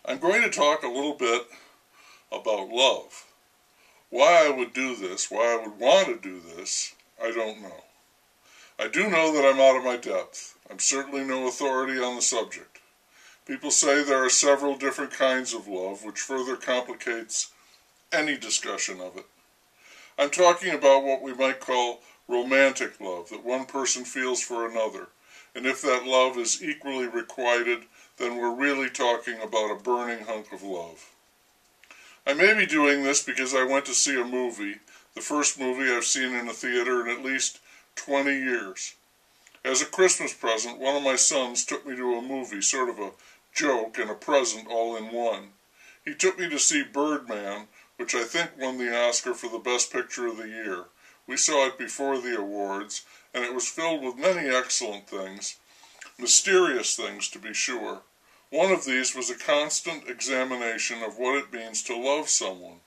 I'm going to talk a little bit about love. Why I would do this, why I would want to do this, I don't know. I do know that I'm out of my depth. I'm certainly no authority on the subject. People say there are several different kinds of love, which further complicates any discussion of it. I'm talking about what we might call romantic love, that one person feels for another. And if that love is equally requited, then we're really talking about a burning hunk of love. I may be doing this because I went to see a movie, the first movie I've seen in a theater in at least 20 years. As a Christmas present, one of my sons took me to a movie, sort of a joke and a present all in one. He took me to see Birdman, which I think won the Oscar for the Best Picture of the Year. We saw it before the awards, and it was filled with many excellent things, mysterious things to be sure. One of these was a constant examination of what it means to love someone.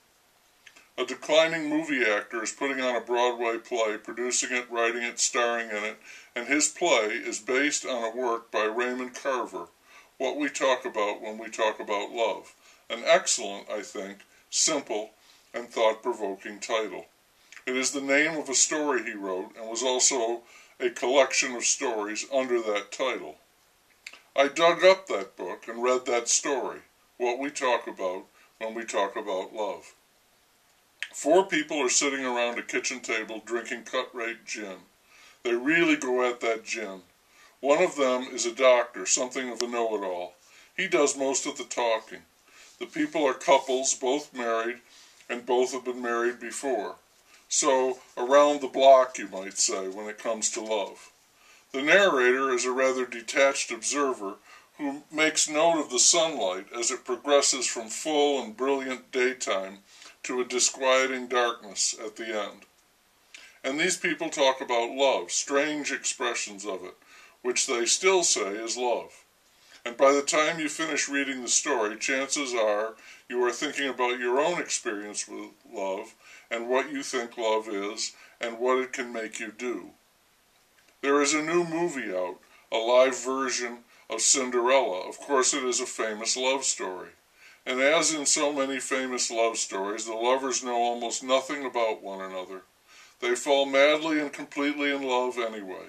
A declining movie actor is putting on a Broadway play, producing it, writing it, starring in it, and his play is based on a work by Raymond Carver, What We Talk About When We Talk About Love. An excellent, I think, simple, and thought-provoking title. It is the name of a story he wrote and was also a collection of stories under that title. I dug up that book and read that story, What We Talk About When We Talk About Love. 4 people are sitting around a kitchen table drinking cut-rate gin. They really go at that gin. One of them is a doctor, something of a know-it-all. He does most of the talking. The people are couples, both married, and both have been married before. So, around the block, you might say, when it comes to love. The narrator is a rather detached observer who makes note of the sunlight as it progresses from full and brilliant daytime to a disquieting darkness at the end. And these people talk about love, strange expressions of it, which they still say is love. And by the time you finish reading the story, chances are you are thinking about your own experience with love and what you think love is and what it can make you do. There is a new movie out, a live version of Cinderella. Of course, it is a famous love story. And as in so many famous love stories, the lovers know almost nothing about one another. They fall madly and completely in love anyway.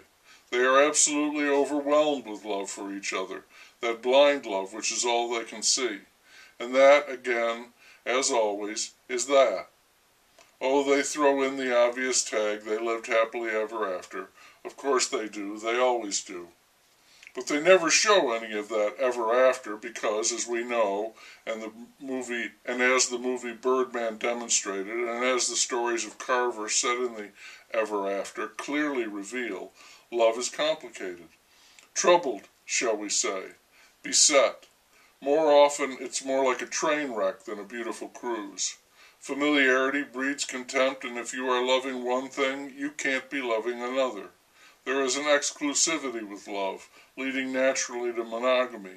They are absolutely overwhelmed with love for each other, that blind love which is all they can see. And that, again, as always, is that. Oh, they throw in the obvious tag, they lived happily ever after. Of course they do, they always do. But they never show any of that ever after because, as we know, and as the movie Birdman demonstrated, and as the stories of Carver set in the ever after clearly reveal, love is complicated. Troubled, shall we say. Beset. More often, it's more like a train wreck than a beautiful cruise. Familiarity breeds contempt, and if you are loving one thing, you can't be loving another. There is an exclusivity with love, leading naturally to monogamy,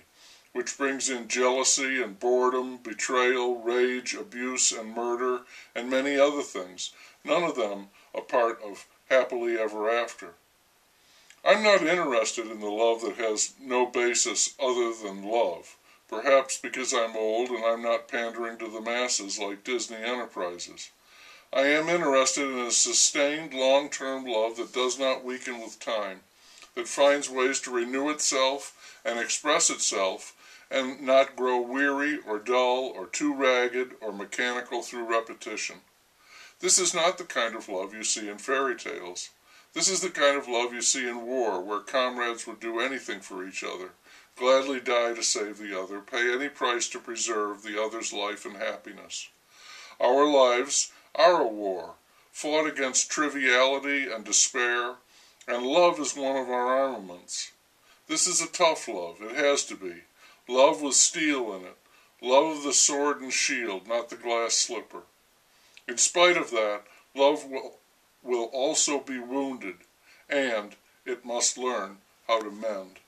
which brings in jealousy and boredom, betrayal, rage, abuse, and murder, and many other things, none of them a part of happily ever after. I'm not interested in the love that has no basis other than love, perhaps because I'm old and I'm not pandering to the masses like Disney Enterprises. I am interested in a sustained long-term love that does not weaken with time, that finds ways to renew itself and express itself and not grow weary or dull or too ragged or mechanical through repetition. This is not the kind of love you see in fairy tales. This is the kind of love you see in war, where comrades would do anything for each other, gladly die to save the other, pay any price to preserve the other's life and happiness. Our lives are a war, fought against triviality and despair, and love is one of our armaments. This is a tough love, it has to be. Love with steel in it, love of the sword and shield, not the glass slipper. In spite of that, love will also be wounded, and it must learn how to mend.